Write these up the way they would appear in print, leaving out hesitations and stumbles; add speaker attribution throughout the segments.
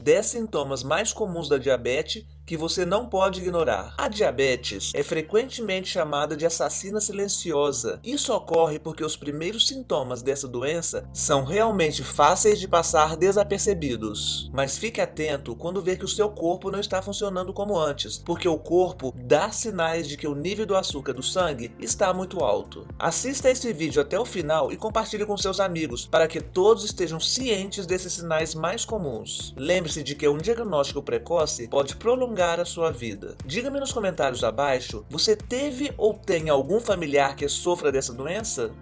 Speaker 1: 10 sintomas mais comuns da diabetes que você não pode ignorar. A diabetes é frequentemente chamada de assassina silenciosa. Isso ocorre porque os primeiros sintomas dessa doença são realmente fáceis de passar desapercebidos. Mas fique atento quando ver que o seu corpo não está funcionando como antes, porque o corpo dá sinais de que o nível do açúcar do sangue está muito alto. Assista esse vídeo até o final e compartilhe com seus amigos para que todos estejam cientes desses sinais mais comuns. Lembre-se de que um diagnóstico precoce pode prolongar a sua vida. Diga-me nos comentários abaixo, você teve ou tem algum familiar que sofra dessa doença?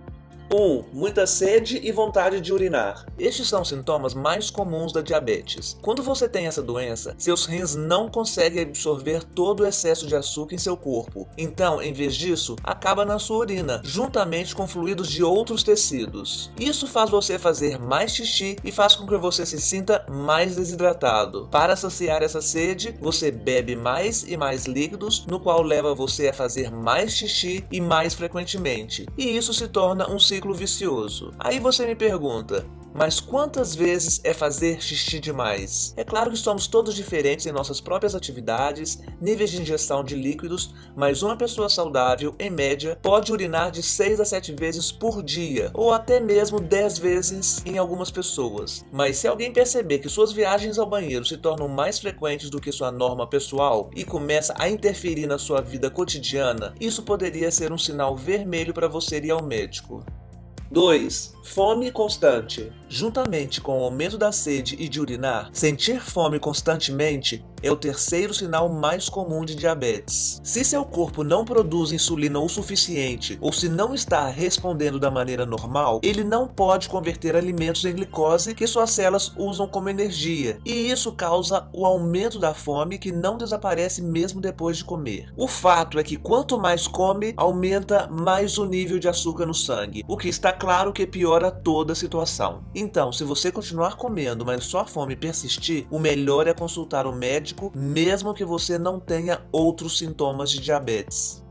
Speaker 1: 1. Muita sede e vontade de urinar. Estes são os sintomas mais comuns da diabetes. Quando você tem essa doença, seus rins não conseguem absorver todo o excesso de açúcar em seu corpo. Então, em vez disso, acaba na sua urina, juntamente com fluidos de outros tecidos. Isso faz você fazer mais xixi e faz com que você se sinta mais desidratado. Para saciar essa sede, você bebe mais e mais líquidos, no qual leva você a fazer mais xixi e mais frequentemente. E isso se torna um ciclo vicioso. Aí você me pergunta, mas quantas vezes é fazer xixi demais? É claro que somos todos diferentes em nossas próprias atividades, níveis de ingestão de líquidos, mas uma pessoa saudável, em média, pode urinar de 6 a 7 vezes por dia, ou até mesmo 10 vezes em algumas pessoas. Mas se alguém perceber que suas viagens ao banheiro se tornam mais frequentes do que sua norma pessoal e começa a interferir na sua vida cotidiana, isso poderia ser um sinal vermelho para você ir ao médico. 2. Fome constante. Juntamente com o aumento da sede e de urinar, sentir fome constantemente é o terceiro sinal mais comum de diabetes. Se seu corpo não produz insulina o suficiente ou se não está respondendo da maneira normal, ele não pode converter alimentos em glicose que suas células usam como energia, e isso causa o aumento da fome que não desaparece mesmo depois de comer. O fato é que quanto mais come, aumenta mais o nível de açúcar no sangue, o que está claro que piora toda a situação. Então, se você continuar comendo, mas sua fome persistir, o melhor é consultar o médico, mesmo que você não tenha outros sintomas de diabetes.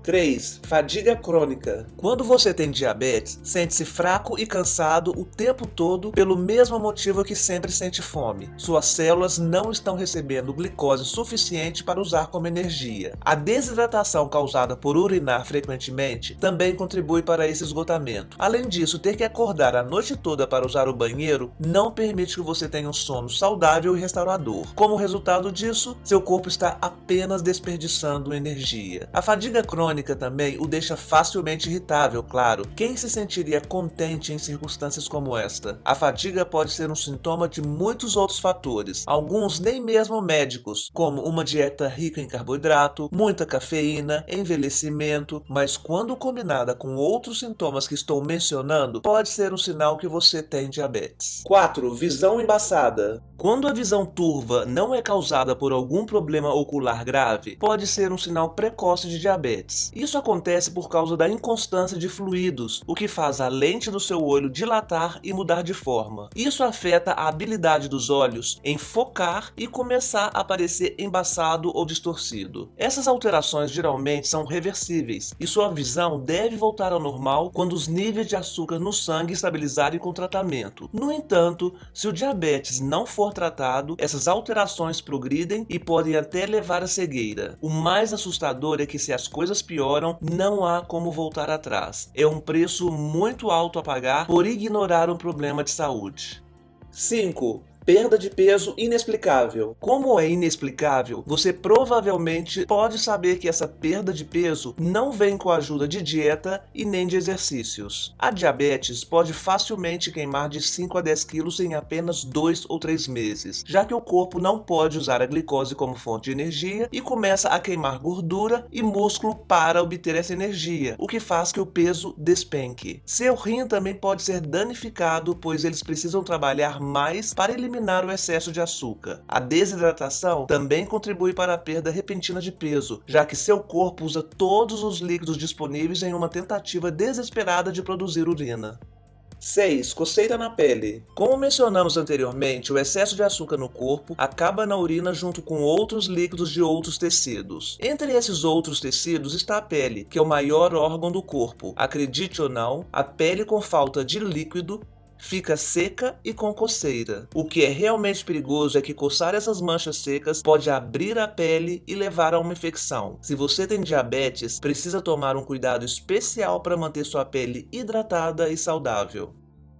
Speaker 1: 3. Fadiga crônica. Quando você tem diabetes, sente-se fraco e cansado o tempo todo pelo mesmo motivo que sempre sente fome. Suas células não estão recebendo glicose suficiente para usar como energia. A desidratação causada por urinar frequentemente também contribui para esse esgotamento. Além disso, ter que acordar a noite toda para usar o banheiro não permite que você tenha um sono saudável e restaurador. Como resultado disso, seu corpo está apenas desperdiçando energia. A fadiga crônica também o deixa facilmente irritável, claro. Quem se sentiria contente em circunstâncias como esta? A fadiga pode ser um sintoma de muitos outros fatores, alguns nem mesmo médicos, como uma dieta rica em carboidrato, muita cafeína, envelhecimento, mas quando combinada com outros sintomas que estou mencionando, pode ser um sinal que você tem diabetes. 4. Visão embaçada. Quando a visão turva não é causada por algum problema ocular grave, pode ser um sinal precoce de diabetes. Isso acontece por causa da inconstância de fluidos, o que faz a lente do seu olho dilatar e mudar de forma. Isso afeta a habilidade dos olhos em focar e começar a parecer embaçado ou distorcido. Essas alterações geralmente são reversíveis e sua visão deve voltar ao normal quando os níveis de açúcar no sangue estabilizarem com o tratamento. No entanto, se o diabetes não for tratado, essas alterações progridem e podem até levar à cegueira. O mais assustador é que se as coisas pioram, não há como voltar atrás. É um preço muito alto a pagar por ignorar um problema de saúde. 5. Perda de peso inexplicável. Como é inexplicável, você provavelmente pode saber que essa perda de peso não vem com a ajuda de dieta e nem de exercícios. A diabetes pode facilmente queimar de 5 a 10 quilos em apenas 2 ou 3 meses, já que o corpo não pode usar a glicose como fonte de energia e começa a queimar gordura e músculo para obter essa energia, o que faz que o peso despenque. Seu rim também pode ser danificado, pois eles precisam trabalhar mais para eliminar o excesso de açúcar. A desidratação também contribui para a perda repentina de peso, já que seu corpo usa todos os líquidos disponíveis em uma tentativa desesperada de produzir urina. 6. Coceira na pele. Como mencionamos anteriormente, o excesso de açúcar no corpo acaba na urina junto com outros líquidos de outros tecidos. Entre esses outros tecidos está a pele, que é o maior órgão do corpo. Acredite ou não, a pele com falta de líquido fica seca e com coceira. O que é realmente perigoso é que coçar essas manchas secas pode abrir a pele e levar a uma infecção. Se você tem diabetes, precisa tomar um cuidado especial para manter sua pele hidratada e saudável.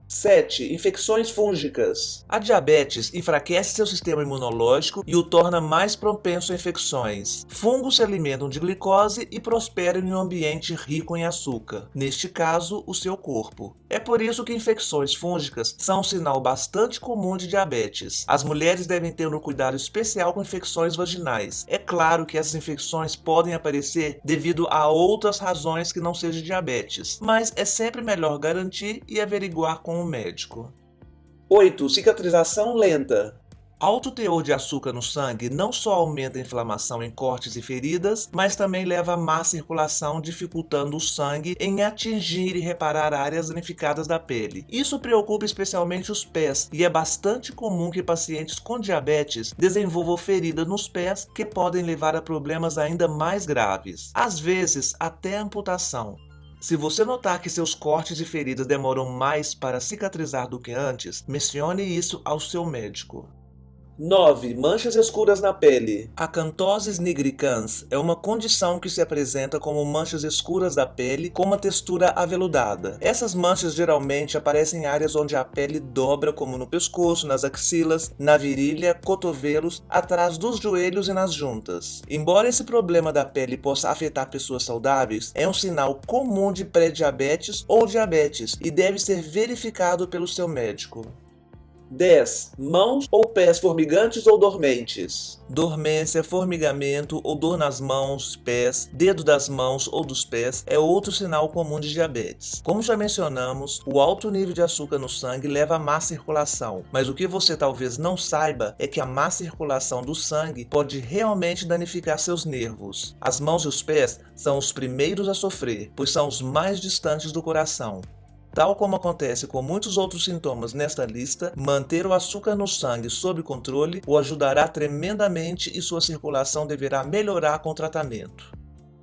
Speaker 1: 7. Infecções fúngicas. A diabetes enfraquece seu sistema imunológico e o torna mais propenso a infecções. Fungos se alimentam de glicose e prosperam em um ambiente rico em açúcar, neste caso, o seu corpo. É por isso que infecções fúngicas são um sinal bastante comum de diabetes. As mulheres devem ter um cuidado especial com infecções vaginais. É claro que essas infecções podem aparecer devido a outras razões que não seja diabetes, mas é sempre melhor garantir e averiguar com o médico. 8. Cicatrização lenta. Alto teor de açúcar no sangue não só aumenta a inflamação em cortes e feridas, mas também leva a má circulação, dificultando o sangue em atingir e reparar áreas danificadas da pele. Isso preocupa especialmente os pés, e é bastante comum que pacientes com diabetes desenvolvam feridas nos pés que podem levar a problemas ainda mais graves, às vezes até amputação. Se você notar que seus cortes e feridas demoram mais para cicatrizar do que antes, mencione isso ao seu médico. 9. Manchas escuras na pele. A acanthosis nigricans é uma condição que se apresenta como manchas escuras da pele com uma textura aveludada. Essas manchas geralmente aparecem em áreas onde a pele dobra, como no pescoço, nas axilas, na virilha, cotovelos, atrás dos joelhos e nas juntas. Embora esse problema da pele possa afetar pessoas saudáveis, é um sinal comum de pré-diabetes ou diabetes e deve ser verificado pelo seu médico. 10. Mãos ou pés formigantes ou dormentes. Dormência, formigamento ou dor nas mãos, pés, dedo das mãos ou dos pés é outro sinal comum de diabetes. Como já mencionamos, o alto nível de açúcar no sangue leva a má circulação, mas o que você talvez não saiba é que a má circulação do sangue pode realmente danificar seus nervos. As mãos e os pés são os primeiros a sofrer, pois são os mais distantes do coração. Tal como acontece com muitos outros sintomas nesta lista, manter o açúcar no sangue sob controle o ajudará tremendamente e sua circulação deverá melhorar com o tratamento.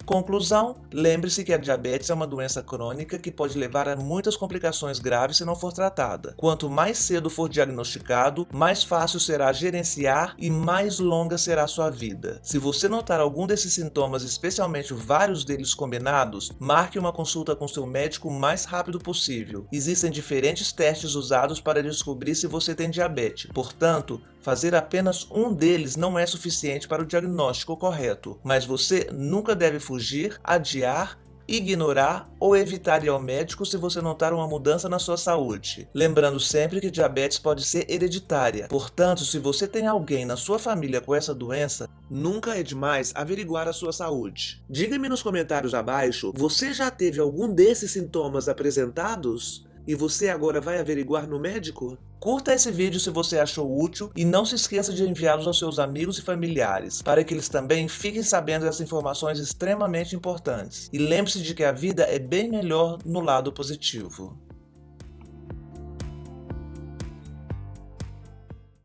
Speaker 1: Conclusão: lembre-se que a diabetes é uma doença crônica que pode levar a muitas complicações graves se não for tratada. Quanto mais cedo for diagnosticado, mais fácil será gerenciar e mais longa será sua vida. Se você notar algum desses sintomas, especialmente vários deles combinados, marque uma consulta com seu médico o mais rápido possível. Existem diferentes testes usados para descobrir se você tem diabetes. Portanto, fazer apenas um deles não é suficiente para o diagnóstico correto, mas você nunca deve fugir, adiar, ignorar ou evitar ir ao médico se você notar uma mudança na sua saúde. Lembrando sempre que diabetes pode ser hereditária, portanto, se você tem alguém na sua família com essa doença, nunca é demais averiguar a sua saúde. Diga-me nos comentários abaixo, você já teve algum desses sintomas apresentados? E você agora vai averiguar no médico? Curta esse vídeo se você achou útil e não se esqueça de enviá-los aos seus amigos e familiares, para que eles também fiquem sabendo dessas informações extremamente importantes. E lembre-se de que a vida é bem melhor no lado positivo.